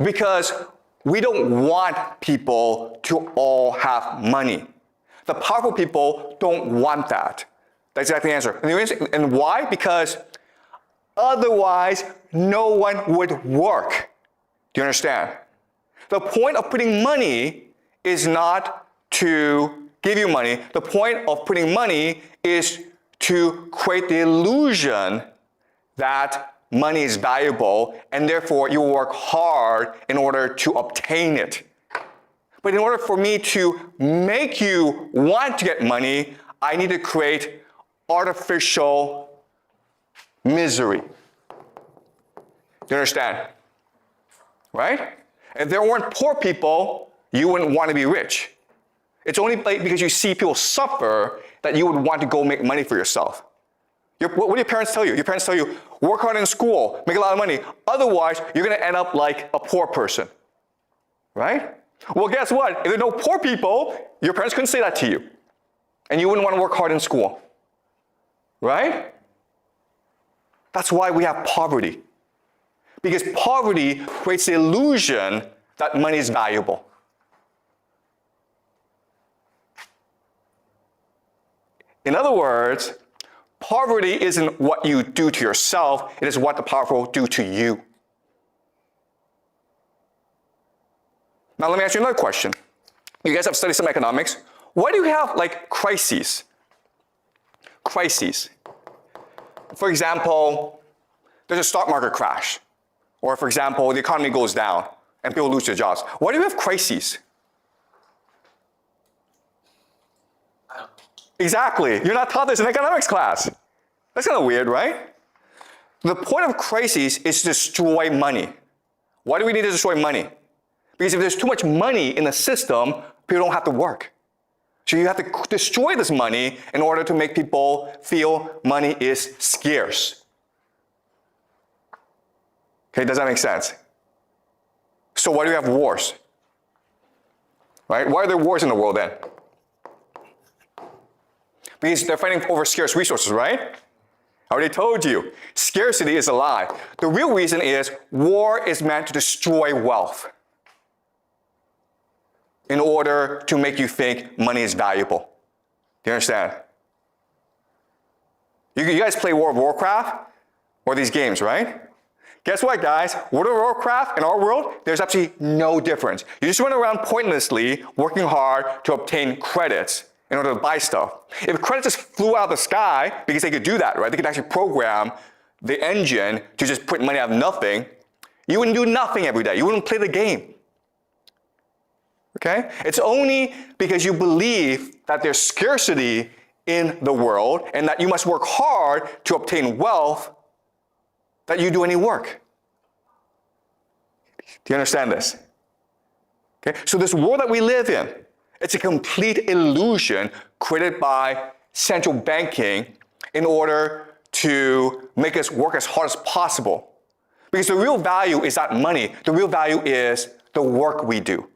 Because we don't want people to all have money. The powerful people don't want that. That's exactly the answer. And why? Because otherwise, no one would work. Do you understand? The point of putting money is not to give you money. The point of putting money is to create the illusion that money is valuable, and therefore you will work hard in order to obtain it. But in order for me to make you want to get money, I need to create artificial misery. Do you understand? Right? If there weren't poor people, you wouldn't want to be rich. It's only because you see people suffer that you would want to go make money for yourself. What do your parents tell you? Your parents tell you, work hard in school, make a lot of money. Otherwise, you're going to end up like a poor person. Right? Well, guess what? If there are no poor people, your parents couldn't say that to you. And you wouldn't want to work hard in school. Right? That's why we have poverty. Because poverty creates the illusion that money is valuable. In other words, poverty isn't what you do to yourself, it is what the powerful do to you. Now let me ask you another question. You guys have studied some economics. Why do you have like crises? Crises. For example, there's a stock market crash. Or for example, the economy goes down and people lose their jobs. Why do you have crises? Exactly. You're not taught this in economics class. That's kind of weird, right? The point of crises is to destroy money. Why do we need to destroy money? Because if there's too much money in the system, people don't have to work. So you have to destroy this money in order to make people feel money is scarce. Okay, does that make sense? So why do we have wars? Right? Why are there wars in the world then? Because they're fighting over scarce resources, right? I already told you, scarcity is a lie. The real reason is war is meant to destroy wealth in order to make you think money is valuable. Do you understand? You guys play World of Warcraft or these games, right? Guess what, guys? World of Warcraft in our world, there's absolutely no difference. You just run around pointlessly working hard to obtain credits in order to buy stuff. If credits just flew out of the sky, because they could do that, right? They could actually program the engine to just put money out of nothing, you wouldn't do nothing every day. You wouldn't play the game. Okay? It's only because you believe that there's scarcity in the world and that you must work hard to obtain wealth that you do any work. Do you understand this? Okay? So this world that we live in, it's a complete illusion created by central banking in order to make us work as hard as possible. Because the real value is not money. The real value is the work we do.